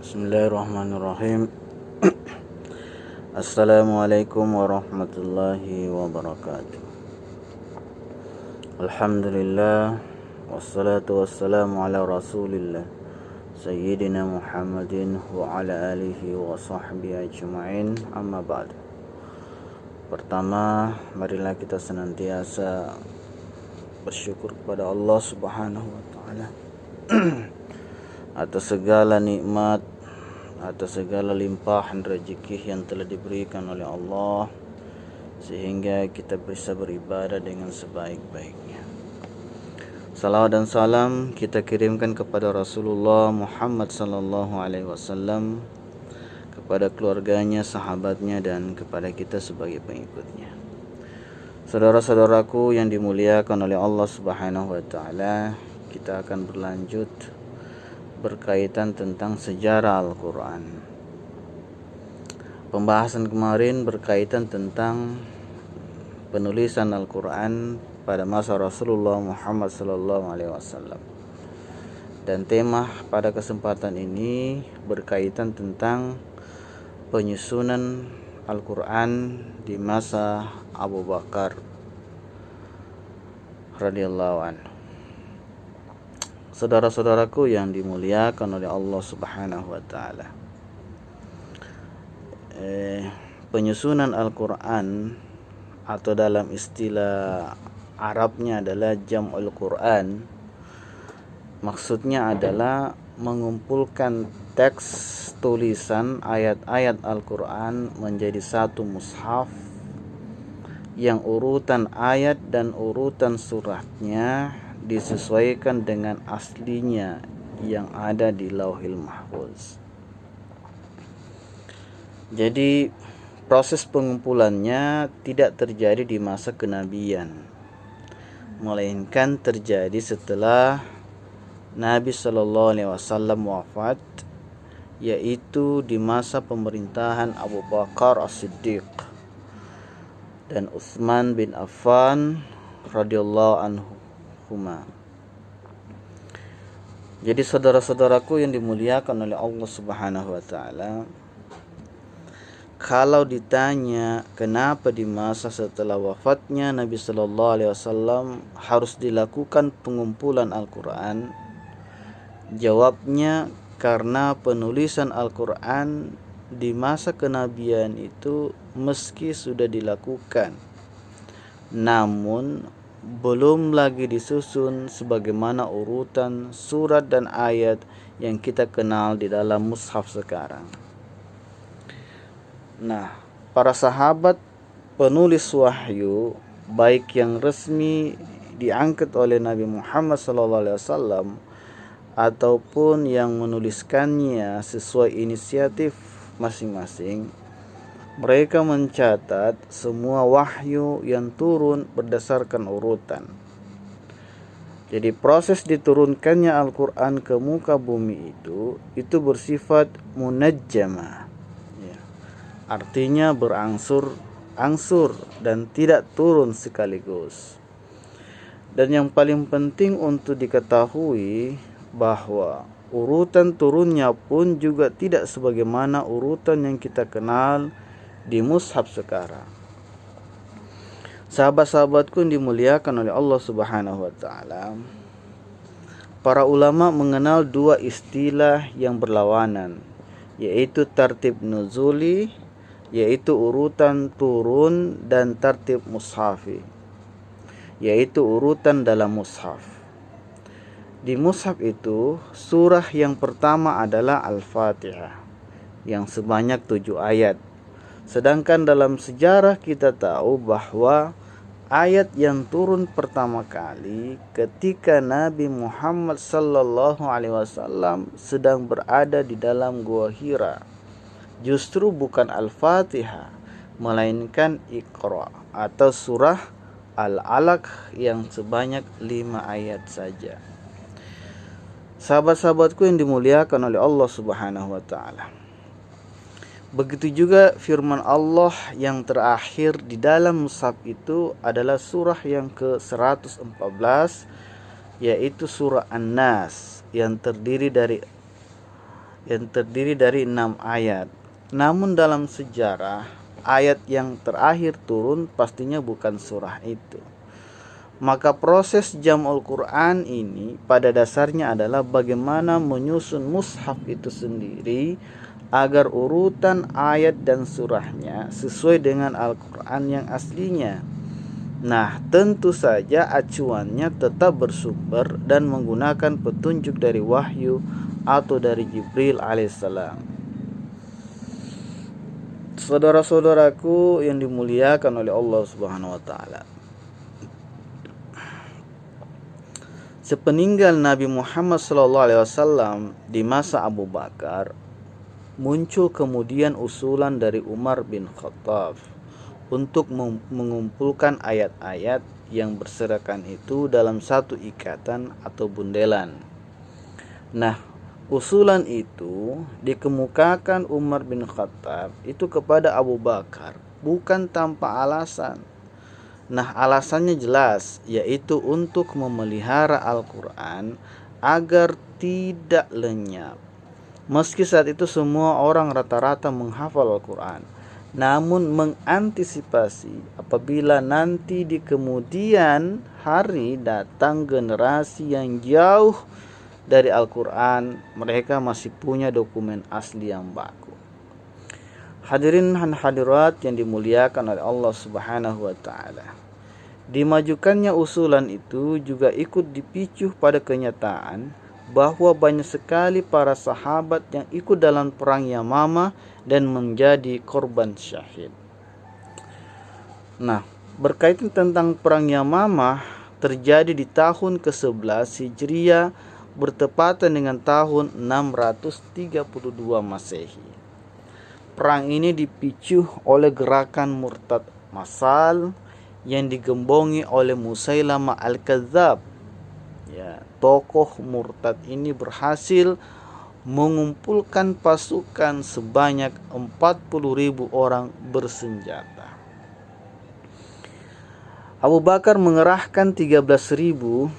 Bismillahirrahmanirrahim. Assalamualaikum warahmatullahi wabarakatuh. Alhamdulillah, wassalatu wassalamu ala rasulillah Sayyidina Muhammadin wa ala alihi wa sahbihi ajma'in, amma ba'd. Pertama, marilah kita senantiasa bersyukur kepada Allah subhanahu wa ta'ala atas segala nikmat, atas segala limpahan rezeki yang telah diberikan oleh Allah, sehingga kita bisa beribadah dengan sebaik-baiknya. Salawat dan salam kita kirimkan kepada Rasulullah Muhammad sallallahu alaihi wasallam, kepada keluarganya, sahabatnya, dan kepada kita sebagai pengikutnya. Saudara-saudaraku yang dimuliakan oleh Allah subhanahu wa ta'ala, kita akan berlanjut berkaitan tentang sejarah Al-Quran. Pembahasan kemarin berkaitan tentang penulisan Al-Quran pada masa Rasulullah Muhammad SAW. Dan tema pada kesempatan ini berkaitan tentang penyusunan Al-Quran di masa Abu Bakar radhiyallahu anhu. Saudara-saudaraku yang dimuliakan oleh Allah subhanahu wa ta'ala, penyusunan Al-Quran atau dalam istilah Arabnya adalah Jam'ul Quran, maksudnya adalah mengumpulkan teks tulisan ayat-ayat Al-Quran menjadi satu mushaf yang urutan ayat dan urutan suratnya disesuaikan dengan aslinya yang ada di Lauhil Mahfuz. Jadi proses pengumpulannya tidak terjadi di masa kenabian, melainkan terjadi setelah Nabi Shallallahu Alaihi Wasallam wafat, yaitu di masa pemerintahan Abu Bakar As-Siddiq dan Utsman bin Affan radhiyallahu anhu. Jadi saudara-saudaraku yang dimuliakan oleh Allah subhanahu wa ta'ala, kalau ditanya kenapa di masa setelah wafatnya Nabi sallallahu alaihi wasallam harus dilakukan pengumpulan Al-Quran, jawabnya karena penulisan Al-Quran di masa kenabian itu meski sudah dilakukan, namun belum lagi disusun sebagaimana urutan surat dan ayat yang kita kenal di dalam mushaf sekarang. Nah, para sahabat penulis wahyu, baik yang resmi diangkat oleh Nabi Muhammad SAW ataupun yang menuliskannya sesuai inisiatif masing-masing, mereka mencatat semua wahyu yang turun berdasarkan urutan. Jadi proses diturunkannya Al-Quran ke muka bumi itu bersifat munajjamah, ya. Artinya berangsur-angsur dan tidak turun sekaligus. Dan yang paling penting untuk diketahui bahwa urutan turunnya pun juga tidak sebagaimana urutan yang kita kenal di mushaf sekarang. Sahabat-sahabatku yang dimuliakan oleh Allah subhanahu wa ta'ala, para ulama mengenal dua istilah yang berlawanan, yaitu tartib nuzuli, yaitu urutan turun, dan tartib mushafi, yaitu urutan dalam mushaf. Di mushaf itu, surah yang pertama adalah Al-Fatihah yang sebanyak 7 ayat. Sedangkan dalam sejarah kita tahu bahwa ayat yang turun pertama kali ketika Nabi Muhammad sallallahu alaihi wasallam sedang berada di dalam Gua Hira justru bukan Al-Fatihah, melainkan Iqra atau surah Al-Alaq yang sebanyak 5 ayat saja. Sahabat-sahabatku yang dimuliakan oleh Allah subhanahu wa ta'ala, begitu juga firman Allah yang terakhir di dalam mushaf itu adalah surah yang ke-114, yaitu surah An-Nas, yang terdiri dari yang terdiri dari 6 ayat. Namun dalam sejarah, ayat yang terakhir turun pastinya bukan surah itu. Maka proses jam'ul Quran ini pada dasarnya adalah bagaimana menyusun mushaf itu sendiri agar urutan ayat dan surahnya sesuai dengan Al-Quran yang aslinya. Nah, tentu saja acuannya tetap bersumber dan menggunakan petunjuk dari wahyu atau dari Jibril alaihissalam. Saudara-saudaraku yang dimuliakan oleh Allah Subhanahu wa taala. Sepeninggal Nabi Muhammad SAW di masa Abu Bakar, muncul kemudian usulan dari Umar bin Khattab untuk mengumpulkan ayat-ayat yang berserakan itu dalam satu ikatan atau bundelan. Nah, usulan itu dikemukakan Umar bin Khattab itu kepada Abu Bakar bukan tanpa alasan. Nah, alasannya jelas, yaitu untuk memelihara Al-Quran agar tidak lenyap. Meski saat itu semua orang rata-rata menghafal Al-Quran, namun mengantisipasi apabila nanti di kemudian hari datang generasi yang jauh dari Al-Quran, mereka masih punya dokumen asli yang baku. Hadirin dan hadirat yang dimuliakan oleh Allah Subhanahu wa taala. Dimajukannya usulan itu juga ikut dipicu pada kenyataan bahwa banyak sekali para sahabat yang ikut dalam perang Yamamah dan menjadi korban syahid. Nah, berkaitan tentang perang Yamamah terjadi di tahun ke-11 Hijriah bertepatan dengan tahun 632 Masehi. Perang ini dipicu oleh gerakan murtad massal yang digembongi oleh Musailamah Al-Kadzab. Ya, tokoh murtad ini berhasil mengumpulkan pasukan sebanyak 40.000 orang bersenjata. Abu Bakar mengerahkan 13.000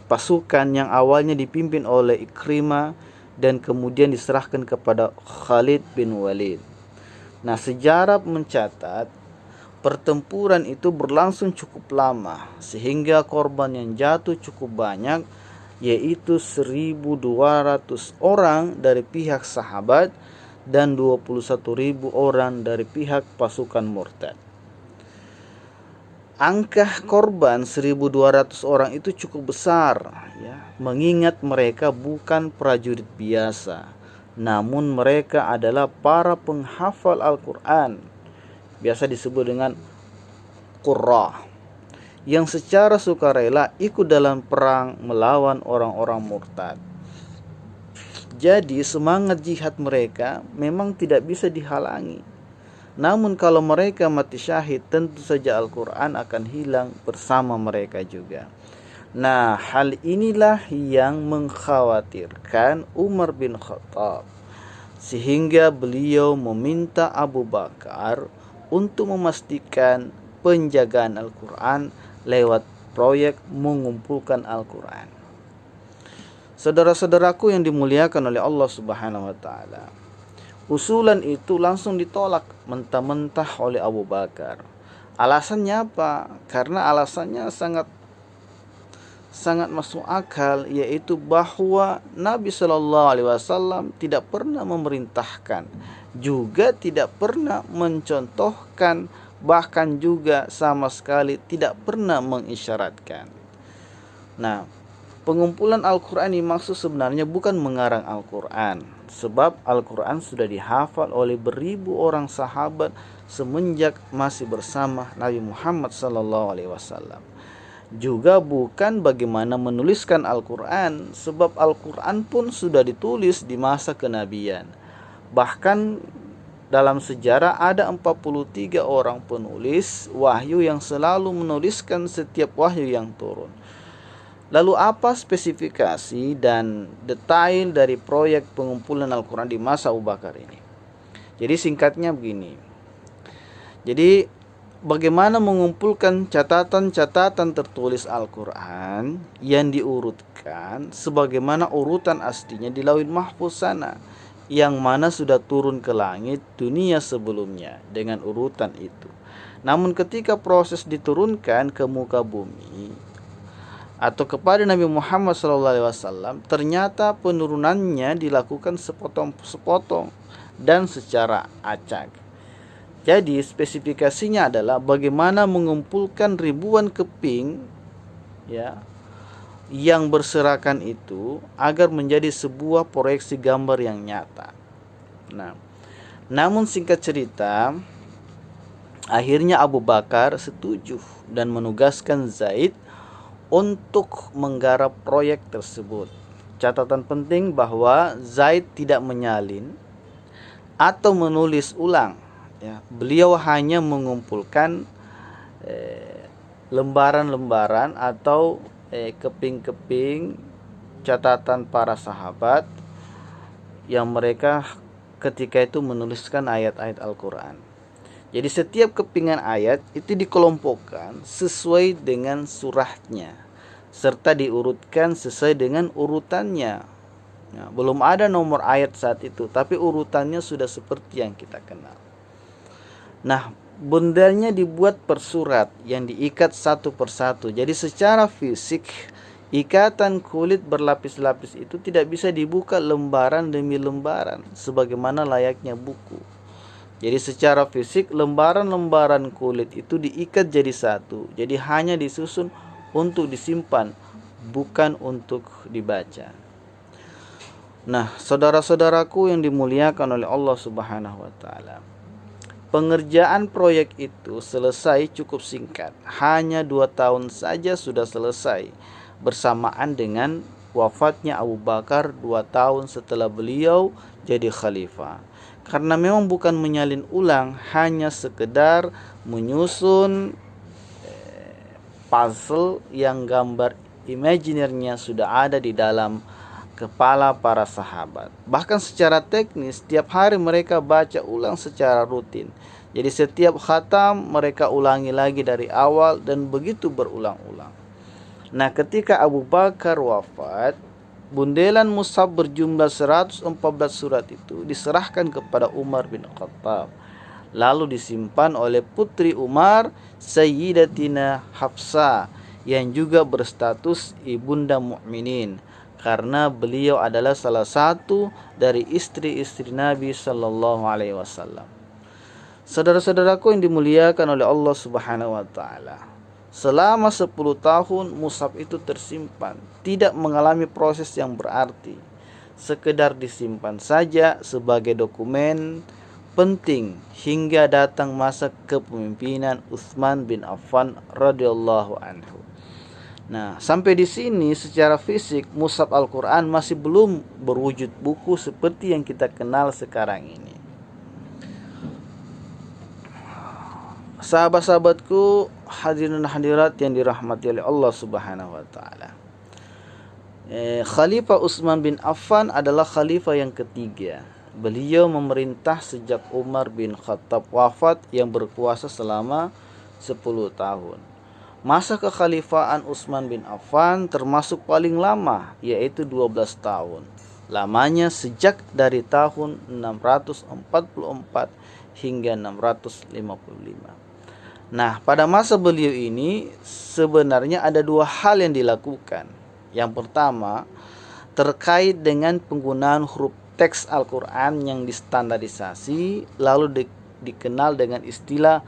pasukan yang awalnya dipimpin oleh Ikrimah dan kemudian diserahkan kepada Khalid bin Walid. Nah, sejarah mencatat pertempuran itu berlangsung cukup lama sehingga korban yang jatuh cukup banyak, yaitu 1.200 orang dari pihak sahabat dan 21.000 orang dari pihak pasukan murtad. Angka korban 1.200 orang itu cukup besar, ya, mengingat mereka bukan prajurit biasa, namun mereka adalah para penghafal Al-Quran, biasa disebut dengan qurra, yang secara sukarela ikut dalam perang melawan orang-orang murtad. Jadi semangat jihad mereka memang tidak bisa dihalangi. Namun kalau mereka mati syahid, tentu saja Al-Quran akan hilang bersama mereka juga. Nah, hal inilah yang mengkhawatirkan Umar bin Khattab, sehingga beliau meminta Abu Bakar untuk memastikan penjagaan Al-Quran lewat proyek mengumpulkan Al-Quran. Saudara-saudaraku yang dimuliakan oleh Allah Subhanahu wa taala, usulan itu langsung ditolak mentah-mentah oleh Abu Bakar. Alasannya apa? Karena alasannya sangat masuk akal, yaitu bahwa Nabi Shallallahu Alaihi Wasallam tidak pernah memerintahkan, juga tidak pernah mencontohkan, bahkan juga sama sekali tidak pernah mengisyaratkan. Nah, pengumpulan Al-Quran dimaksud sebenarnya bukan mengarang Al-Quran, sebab Al-Quran sudah dihafal oleh beribu orang sahabat semenjak masih bersama Nabi Muhammad SAW. Juga bukan bagaimana menuliskan Al-Quran, sebab Al-Quran pun sudah ditulis di masa kenabian. Bahkan dalam sejarah ada 43 orang penulis wahyu yang selalu menuliskan setiap wahyu yang turun. Lalu apa spesifikasi dan detail dari proyek pengumpulan Al-Quran di masa Abu Bakar ini? Jadi singkatnya begini. Jadi bagaimana mengumpulkan catatan-catatan tertulis Al-Quran yang diurutkan sebagaimana urutan aslinya di Lauhul Mahfuz sana. yang mana sudah turun ke langit dunia sebelumnya dengan urutan itu. Namun ketika proses diturunkan ke muka bumi atau kepada Nabi Muhammad SAW, ternyata penurunannya dilakukan sepotong-sepotong dan secara acak. Jadi spesifikasinya adalah bagaimana mengumpulkan ribuan keping ya yang berserakan itu agar menjadi sebuah proyeksi gambar yang nyata. Nah, namun singkat cerita, akhirnya Abu Bakar setuju dan menugaskan Zaid untuk menggarap proyek tersebut. Catatan penting bahwa Zaid tidak menyalin atau menulis ulang. Ya, beliau hanya mengumpulkan lembaran-lembaran atau keping-keping catatan para sahabat yang mereka ketika itu menuliskan ayat-ayat Al-Quran. Jadi setiap kepingan ayat itu dikelompokkan sesuai dengan surahnya serta diurutkan sesuai dengan urutannya. Nah, belum ada nomor ayat saat itu, tapi urutannya sudah seperti yang kita kenal. Nah, bundelnya dibuat per surat yang diikat satu persatu. Jadi secara fisik ikatan kulit berlapis-lapis itu tidak bisa dibuka lembaran demi lembaran sebagaimana layaknya buku. Jadi secara fisik lembaran-lembaran kulit itu diikat jadi satu. Jadi hanya disusun untuk disimpan, bukan untuk dibaca. Nah, saudara-saudaraku yang dimuliakan oleh Allah Subhanahu wa taala. Pengerjaan proyek itu selesai cukup singkat. Hanya 2 tahun saja sudah selesai. Bersamaan dengan wafatnya Abu Bakar 2 tahun setelah beliau jadi khalifah. Karena memang bukan menyalin ulang, hanya sekedar menyusun puzzle yang gambar imajinernya sudah ada di dalam kepala para sahabat. Bahkan secara teknis setiap hari mereka baca ulang secara rutin. Jadi setiap khatam mereka ulangi lagi dari awal dan begitu berulang-ulang. Nah, ketika Abu Bakar wafat, bundelan mushaf berjumlah 114 surat itu diserahkan kepada Umar bin Khattab. Lalu disimpan oleh putri Umar, Sayyidatina Hafsah, yang juga berstatus ibunda mukminin, karena beliau adalah salah satu dari istri-istri Nabi sallallahu alaihi wasallam. Saudara-saudaraku yang dimuliakan oleh Allah Subhanahu wa taala, selama 10 tahun mushaf itu tersimpan, tidak mengalami proses yang berarti, sekedar disimpan saja sebagai dokumen penting hingga datang masa kepemimpinan Utsman bin Affan radhiyallahu anhu. Nah, sampai di sini secara fisik mushaf Al-Quran masih belum berwujud buku seperti yang kita kenal sekarang ini. Sahabat-sahabatku, hadirin dan hadirat yang dirahmati oleh Allah Subhanahu wa taala. Khalifah Utsman bin Affan adalah khalifah yang ketiga. Beliau memerintah sejak Umar bin Khattab wafat yang berkuasa selama 10 tahun. Masa kekhalifahan Utsman bin Affan termasuk paling lama, yaitu 12 tahun. Lamanya sejak dari tahun 644 hingga 655. Nah, pada masa beliau ini sebenarnya ada 2 hal yang dilakukan. Yang pertama, terkait dengan penggunaan huruf teks Al-Quran yang distandarisasi, lalu dikenal dengan istilah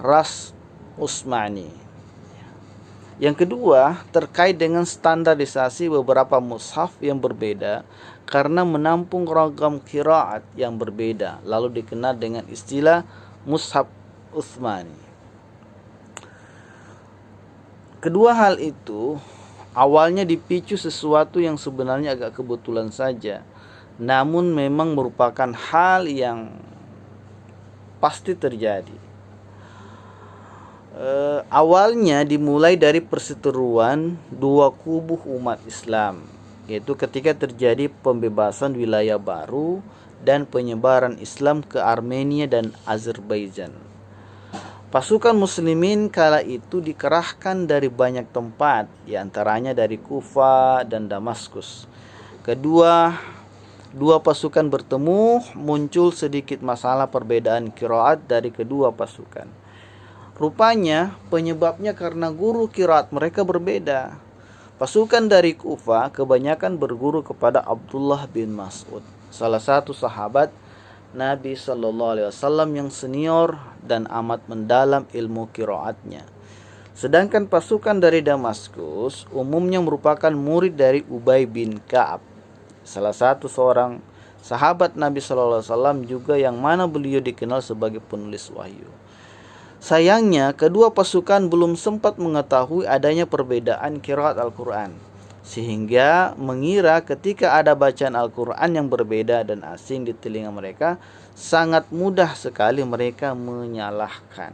Ras Utsmani. Yang kedua, terkait dengan standarisasi beberapa mushaf yang berbeda karena menampung ragam qiraat yang berbeda, lalu dikenal dengan istilah Mushaf Utsmani. Kedua hal itu awalnya dipicu sesuatu yang sebenarnya agak kebetulan saja, namun memang merupakan hal yang pasti terjadi. Awalnya dimulai dari perseteruan 2 kubu umat Islam, yaitu ketika terjadi pembebasan wilayah baru dan penyebaran Islam ke Armenia dan Azerbaijan. Pasukan muslimin kala itu dikerahkan dari banyak tempat, diantaranya dari Kufa dan Damaskus. Kedua dua pasukan bertemu, muncul sedikit masalah perbedaan qiraat dari kedua pasukan. Rupanya penyebabnya karena guru qiraat mereka berbeda. Pasukan dari Kufah kebanyakan berguru kepada Abdullah bin Mas'ud, salah satu sahabat Nabi Shallallahu Alaihi Wasallam yang senior dan amat mendalam ilmu qiraatnya. Sedangkan pasukan dari Damaskus umumnya merupakan murid dari Ubay bin Ka'ab, salah satu seorang sahabat Nabi Shallallahu Alaihi Wasallam juga yang mana beliau dikenal sebagai penulis wahyu. Sayangnya, kedua pasukan belum sempat mengetahui adanya perbedaan qiraat Al-Quran, sehingga mengira ketika ada bacaan Al-Quran yang berbeda dan asing di telinga mereka, sangat mudah sekali mereka menyalahkan.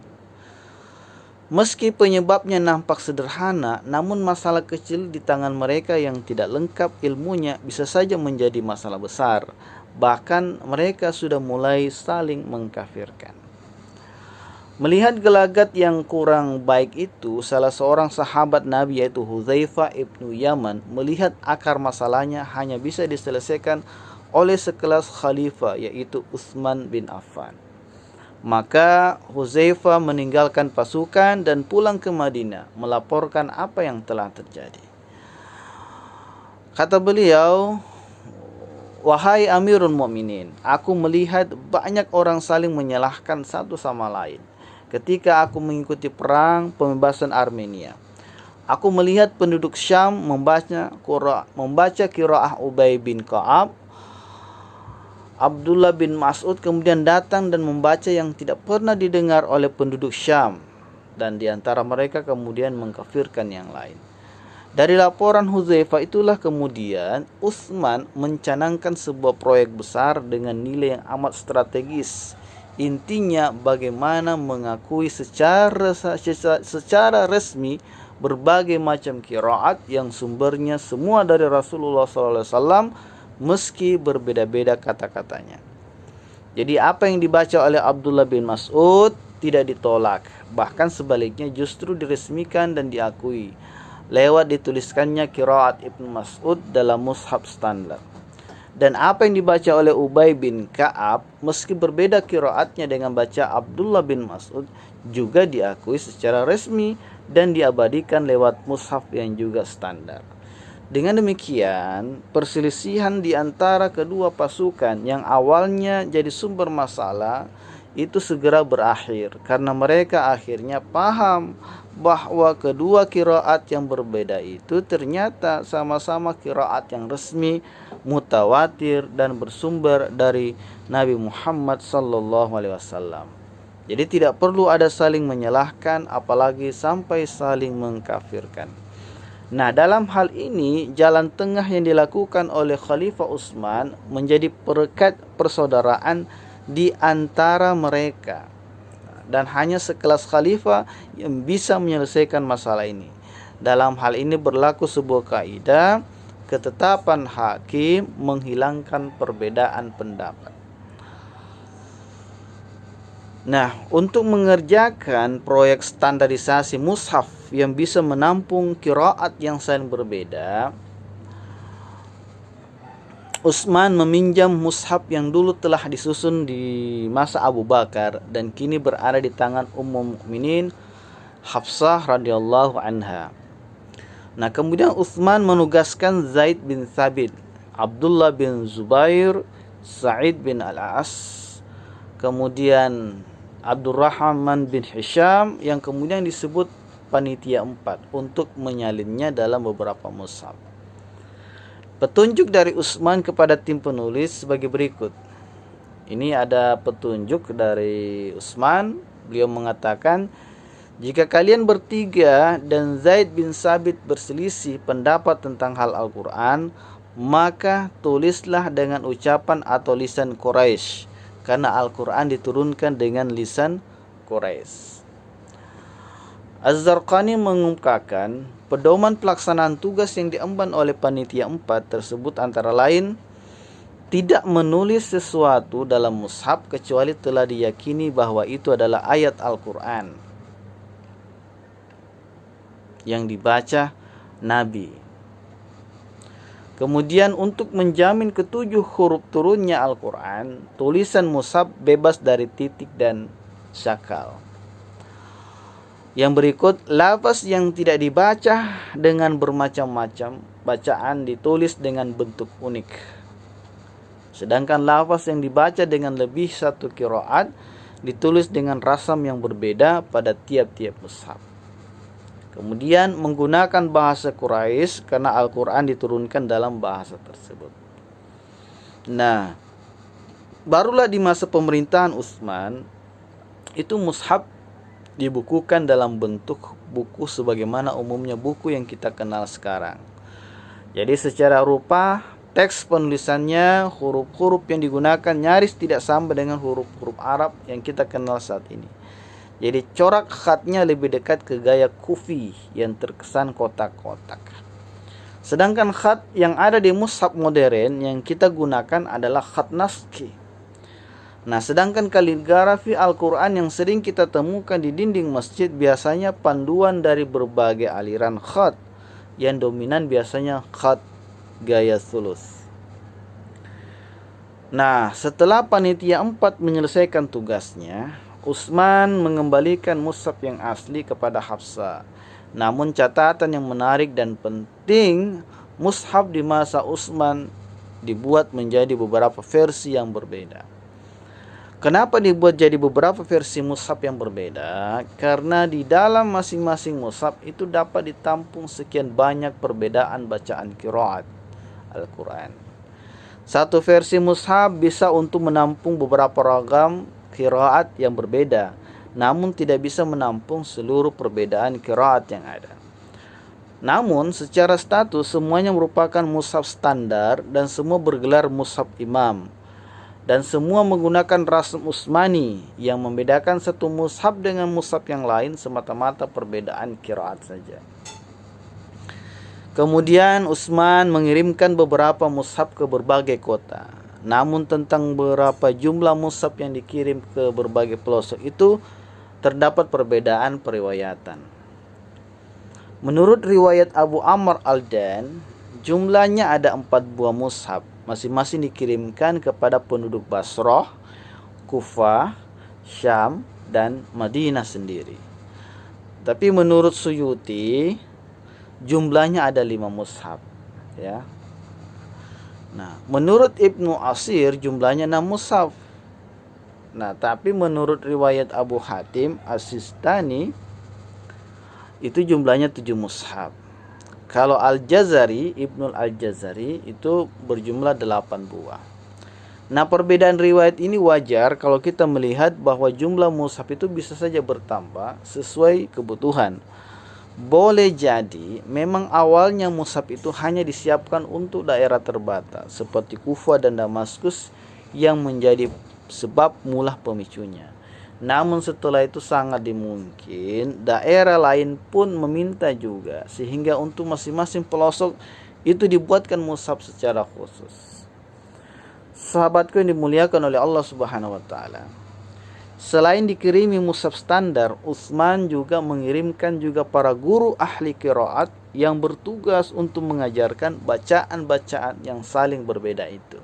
Meski penyebabnya nampak sederhana, namun masalah kecil di tangan mereka yang tidak lengkap ilmunya bisa saja menjadi masalah besar. Bahkan mereka sudah mulai saling mengkafirkan. Melihat gelagat yang kurang baik itu, salah seorang sahabat Nabi yaitu Hudzaifah ibnu Yaman melihat akar masalahnya hanya bisa diselesaikan oleh sekelas khalifah yaitu Utsman bin Affan. Maka Hudzaifah meninggalkan pasukan dan pulang ke Madinah melaporkan apa yang telah terjadi. Kata beliau, "Wahai Amirul Mukminin, aku melihat banyak orang saling menyalahkan satu sama lain. Ketika aku mengikuti perang pembebasan Armenia, aku melihat penduduk Syam membaca qiraah Ubay bin Ka'ab. Abdullah bin Mas'ud kemudian datang dan membaca yang tidak pernah didengar oleh penduduk Syam, dan di antara mereka kemudian mengkafirkan yang lain. Dari laporan Hudzaifah itulah kemudian Utsman mencanangkan sebuah proyek besar dengan nilai yang amat strategis. Intinya bagaimana mengakui secara resmi berbagai macam qiraat yang sumbernya semua dari Rasulullah SAW meski berbeda-beda kata-katanya. Jadi apa yang dibaca oleh Abdullah bin Mas'ud tidak ditolak, bahkan sebaliknya justru diresmikan dan diakui lewat dituliskannya qiraat Ibnu Mas'ud dalam mushaf standar. Dan apa yang dibaca oleh Ubay bin Ka'ab meski berbeda qiraatnya dengan baca Abdullah bin Mas'ud juga diakui secara resmi dan diabadikan lewat mushaf yang juga standar. Dengan demikian, perselisihan di antara kedua pasukan yang awalnya jadi sumber masalah itu segera berakhir karena mereka akhirnya paham bahwa kedua qiraat yang berbeda itu ternyata sama-sama qiraat yang resmi, mutawatir dan bersumber dari Nabi Muhammad SAW. Jadi tidak perlu ada saling menyalahkan apalagi sampai saling mengkafirkan. Nah, dalam hal ini jalan tengah yang dilakukan oleh Khalifah Utsman menjadi perekat persaudaraan di antara mereka. Dan hanya sekelas khalifah yang bisa menyelesaikan masalah ini. Dalam hal ini berlaku sebuah kaidah, ketetapan hakim menghilangkan perbedaan pendapat. Nah, untuk mengerjakan proyek standarisasi mushaf yang bisa menampung qiraat yang saling berbeda, Utsman meminjam mushaf yang dulu telah disusun di masa Abu Bakar dan kini berada di tangan Ummul Mukminin Hafsah radhiyallahu anha. Nah, kemudian Utsman menugaskan Zaid bin Thabit, Abdullah bin Zubair, Sa'id bin Al-As, kemudian Abdurrahman bin Hisham yang kemudian disebut panitia 4 untuk menyalinnya dalam beberapa mushaf. Petunjuk dari Utsman kepada tim penulis sebagai berikut. Ini ada petunjuk dari Utsman. Beliau mengatakan, jika kalian bertiga dan Zaid bin Sabit berselisih pendapat tentang hal Al-Quran, maka tulislah dengan ucapan atau lisan Quraisy, karena Al-Quran diturunkan dengan lisan Quraisy. Az-Zarqani mengungkapkan, pedoman pelaksanaan tugas yang diemban oleh panitia 4 tersebut antara lain tidak menulis sesuatu dalam mushaf kecuali telah diyakini bahwa itu adalah ayat Al-Quran yang dibaca Nabi. Kemudian untuk menjamin ketujuh huruf turunnya Al-Quran, tulisan mushaf bebas dari titik dan syakal. Yang berikut, lafaz yang tidak dibaca dengan bermacam-macam bacaan ditulis dengan bentuk unik. Sedangkan lafaz yang dibaca dengan lebih satu qiraat ditulis dengan rasam yang berbeda pada tiap-tiap mushaf. Kemudian menggunakan bahasa Quraisy karena Al-Quran diturunkan dalam bahasa tersebut. Nah, barulah di masa pemerintahan Utsman itu mushaf dibukukan dalam bentuk buku sebagaimana umumnya buku yang kita kenal sekarang. Jadi secara rupa teks penulisannya, huruf-huruf yang digunakan nyaris tidak sama dengan huruf-huruf Arab yang kita kenal saat ini. Jadi corak khatnya lebih dekat ke gaya Kufi yang terkesan kotak-kotak. Sedangkan khat yang ada di mushaf modern yang kita gunakan adalah khat naskhi. Nah, sedangkan kaligrafi Al-Quran yang sering kita temukan di dinding masjid biasanya panduan dari berbagai aliran khat. Yang dominan biasanya khat gaya sulus. Nah, setelah panitia 4 menyelesaikan tugasnya, Utsman mengembalikan mushaf yang asli kepada Hafsah. Namun catatan yang menarik dan penting, mushaf di masa Utsman dibuat menjadi beberapa versi yang berbeda. Kenapa dibuat jadi beberapa versi mushaf yang berbeda? Karena di dalam masing-masing mushaf itu dapat ditampung sekian banyak perbedaan bacaan qiraat Al-Quran. Satu versi mushaf bisa untuk menampung beberapa ragam qiraat yang berbeda, namun tidak bisa menampung seluruh perbedaan qiraat yang ada. Namun secara status semuanya merupakan mushaf standar dan semua bergelar mushaf imam. Dan semua menggunakan rasm Utsmani yang membedakan satu mushaf dengan mushaf yang lain semata-mata perbedaan qiraat saja. Kemudian Utsman mengirimkan beberapa mushaf ke berbagai kota. Namun tentang berapa jumlah mushaf yang dikirim ke berbagai pelosok itu terdapat perbedaan periwayatan. Menurut riwayat Abu Amr Al-Dan, jumlahnya ada 4 buah mushaf, masing-masing dikirimkan kepada penduduk Basrah, Kufah, Syam, dan Madinah sendiri. Tapi menurut Suyuti, jumlahnya ada 5 mushaf, ya. Nah, menurut Ibnu Asir jumlahnya 6 mushaf. Nah, tapi menurut riwayat Abu Hatim As-Sistani itu jumlahnya 7 mushaf. Kalau Al-Jazari, Ibnul Al-Jazari itu berjumlah 8 buah. Nah, perbedaan riwayat ini wajar kalau kita melihat bahwa jumlah mushaf itu bisa saja bertambah sesuai kebutuhan. Boleh jadi memang awalnya mushaf itu hanya disiapkan untuk daerah terbatas seperti Kufah dan Damaskus yang menjadi sebab mula pemicunya. Namun setelah itu sangat dimungkin daerah lain pun meminta juga sehingga untuk masing-masing pelosok itu dibuatkan mushaf secara khusus. Sahabatku yang dimuliakan oleh Allah Subhanahu wa taala. Selain dikirimi mushaf standar, Utsman juga mengirimkan juga para guru ahli qiraat yang bertugas untuk mengajarkan bacaan-bacaan yang saling berbeda itu.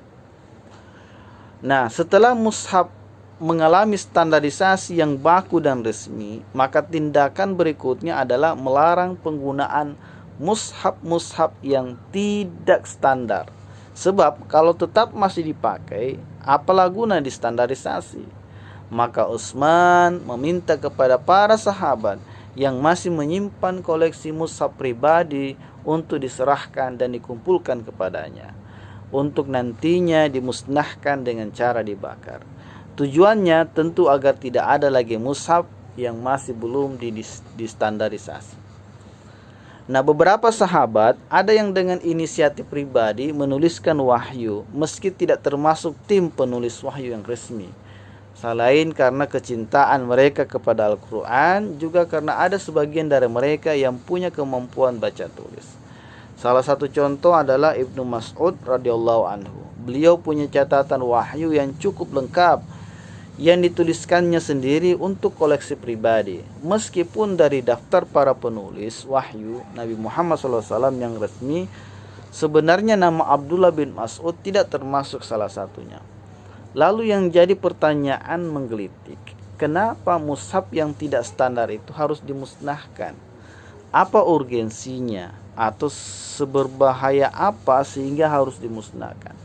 Nah, setelah mushaf mengalami standarisasi yang baku dan resmi, maka tindakan berikutnya adalah melarang penggunaan mushaf-mushaf yang tidak standar. Sebab kalau tetap masih dipakai, apalah guna distandarisasi? Maka Utsman meminta kepada para sahabat yang masih menyimpan koleksi mushaf pribadi untuk diserahkan dan dikumpulkan kepadanya, untuk nantinya dimusnahkan dengan cara dibakar. Tujuannya tentu agar tidak ada lagi mushaf yang masih belum distandarisasi. Nah, beberapa sahabat ada yang dengan inisiatif pribadi menuliskan wahyu meski tidak termasuk tim penulis wahyu yang resmi. Selain karena kecintaan mereka kepada Al-Quran, juga karena ada sebagian dari mereka yang punya kemampuan baca tulis. Salah satu contoh adalah Ibnu Mas'ud radhiyallahu anhu. Beliau punya catatan wahyu yang cukup lengkap yang dituliskannya sendiri untuk koleksi pribadi. Meskipun dari daftar para penulis wahyu Nabi Muhammad SAW yang resmi Sebenarnya nama Abdullah bin Mas'ud tidak termasuk salah satunya. Lalu yang jadi pertanyaan menggelitik, kenapa mushaf yang tidak standar itu harus dimusnahkan? Apa urgensinya? Atau seberbahaya apa sehingga harus dimusnahkan?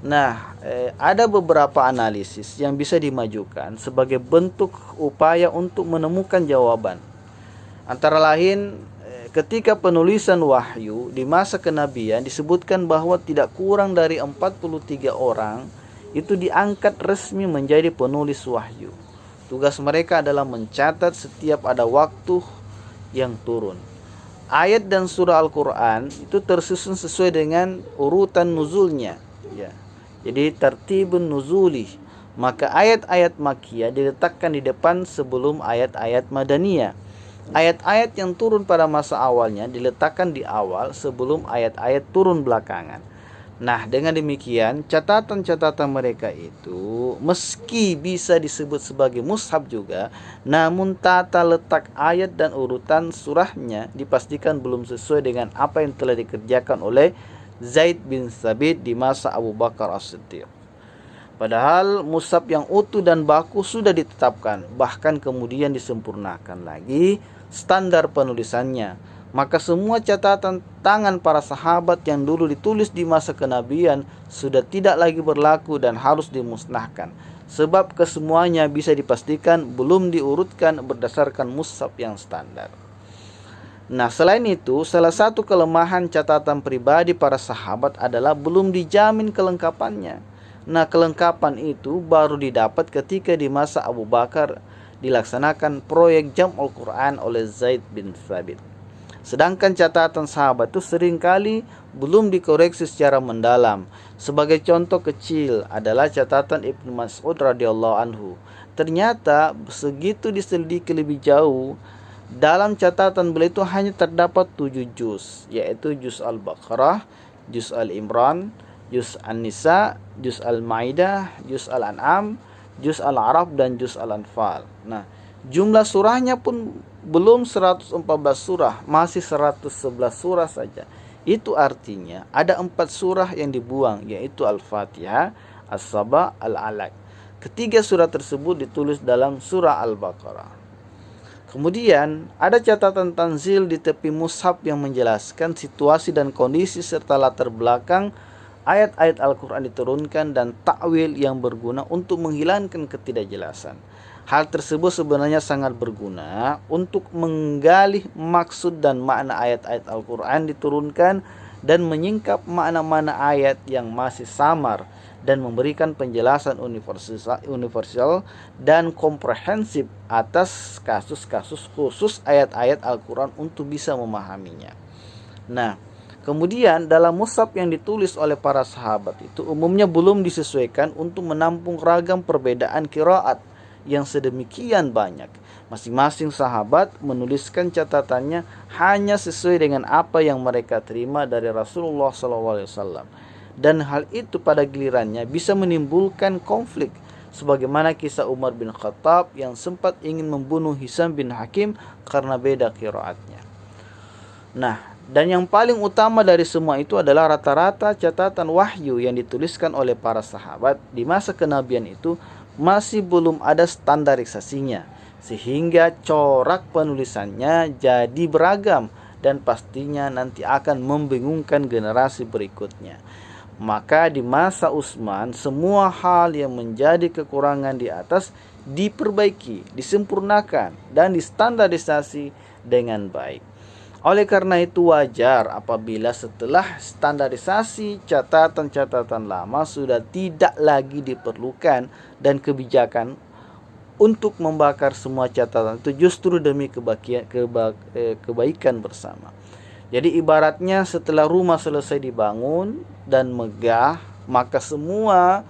Nah, ada beberapa analisis yang bisa dimajukan sebagai bentuk upaya untuk menemukan jawaban. Antara lain, ketika penulisan wahyu di masa kenabian disebutkan bahwa tidak kurang dari 43 orang itu diangkat resmi menjadi penulis wahyu. Tugas mereka adalah mencatat setiap ada waktu yang turun. Ayat dan surah Al-Quran itu tersusun sesuai dengan urutan nuzulnya, ya. Jadi tertibun nuzuli. Maka ayat-ayat Makkiyah diletakkan di depan sebelum ayat-ayat Madaniyah. Ayat-ayat yang turun pada masa awalnya diletakkan di awal sebelum ayat-ayat turun belakangan. Nah, dengan demikian catatan-catatan mereka itu meski bisa disebut sebagai mushaf juga, namun tata letak ayat dan urutan surahnya dipastikan belum sesuai dengan apa yang telah dikerjakan oleh Zaid bin Thabit di masa Abu Bakar As-Siddiq. Padahal mushaf yang utuh dan baku sudah ditetapkan, bahkan kemudian disempurnakan lagi standar penulisannya. Maka semua catatan tangan para sahabat yang dulu ditulis di masa kenabian sudah tidak lagi berlaku dan harus dimusnahkan. Sebab kesemuanya bisa dipastikan belum diurutkan berdasarkan mushaf yang standar. Nah, selain itu, salah satu kelemahan catatan pribadi para sahabat adalah belum dijamin kelengkapannya. Nah, kelengkapan itu baru didapat ketika di masa Abu Bakar dilaksanakan proyek Jam'ul Quran oleh Zaid bin Thabit. Sedangkan catatan sahabat itu seringkali belum dikoreksi secara mendalam. Sebagai contoh kecil adalah catatan Ibnu Mas'ud radhiyallahu anhu. Ternyata segitu diselidiki lebih jauh, dalam catatan beliau itu hanya terdapat 7 juz, yaitu juz Al-Baqarah, juz Al-Imran, juz An-Nisa, juz Al-Maidah, juz Al-An'am, juz Al-A'raf dan juz Al-Anfal. Nah, jumlah surahnya pun belum 114 surah, masih 111 surah saja. Itu artinya ada 4 surah yang dibuang, yaitu Al-Fatihah, As-Saba, Al-Alaq. Ketiga surah tersebut ditulis dalam surah Al-Baqarah. Kemudian ada catatan tanzil di tepi mushaf yang menjelaskan situasi dan kondisi serta latar belakang ayat-ayat Al-Quran diturunkan dan takwil yang berguna untuk menghilangkan ketidakjelasan. Hal tersebut sebenarnya sangat berguna untuk menggali maksud dan makna ayat-ayat Al-Quran diturunkan dan menyingkap makna-makna ayat yang masih samar dan memberikan penjelasan universal dan komprehensif atas kasus-kasus khusus ayat-ayat Al-Quran untuk bisa memahaminya. Nah, kemudian dalam mushaf yang ditulis oleh para sahabat itu umumnya belum disesuaikan untuk menampung ragam perbedaan qiraat yang sedemikian banyak. Masing-masing sahabat menuliskan catatannya hanya sesuai dengan apa yang mereka terima dari Rasulullah SAW. Dan hal itu pada gilirannya bisa menimbulkan konflik, sebagaimana kisah Umar bin Khattab yang sempat ingin membunuh Hisam bin Hakim karena beda qiraatnya. Nah, dan yang paling utama dari semua itu adalah rata-rata catatan wahyu yang dituliskan oleh para sahabat di masa kenabian itu masih belum ada standarisasinya, sehingga corak penulisannya jadi beragam dan pastinya nanti akan membingungkan generasi berikutnya. Maka di masa Utsman semua hal yang menjadi kekurangan di atas diperbaiki, disempurnakan dan distandarisasi dengan baik. Oleh karena itu wajar apabila setelah standarisasi catatan-catatan lama sudah tidak lagi diperlukan dan kebijakan untuk membakar semua catatan itu justru demi kebaikan bersama. Jadi ibaratnya setelah rumah selesai dibangun dan megah, maka semua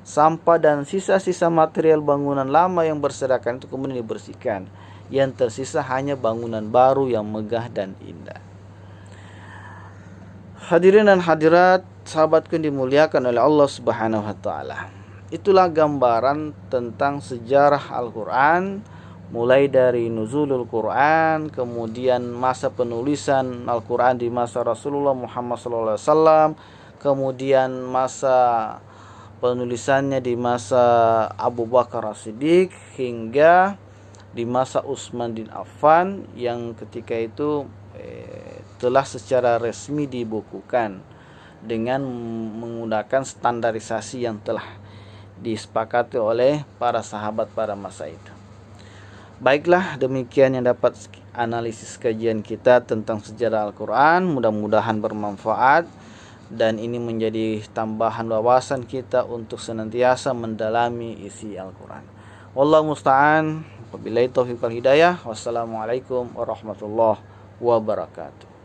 sampah dan sisa-sisa material bangunan lama yang berserakan itu kemudian dibersihkan. Yang tersisa hanya bangunan baru yang megah dan indah. Hadirin dan hadirat, sahabatku yang dimuliakan oleh Allah Subhanahu wa taala. Itulah gambaran tentang sejarah Al-Quran mulai dari nuzulul Quran, kemudian masa penulisan Al-Quran di masa Rasulullah Muhammad SAW, kemudian masa penulisannya di masa Abu Bakar As-Siddiq, hingga di masa Utsman bin Affan yang ketika itu telah secara resmi dibukukan dengan menggunakan standarisasi yang telah disepakati oleh para sahabat pada masa itu. Baiklah, demikian yang dapat analisis kajian kita tentang sejarah Al-Quran. Mudah-mudahan bermanfaat dan ini menjadi tambahan wawasan kita untuk senantiasa mendalami isi Al-Quran. Wallahu musta'an. Wabillahi taufiq wal hidayah. Wassalamualaikum warahmatullahi wabarakatuh.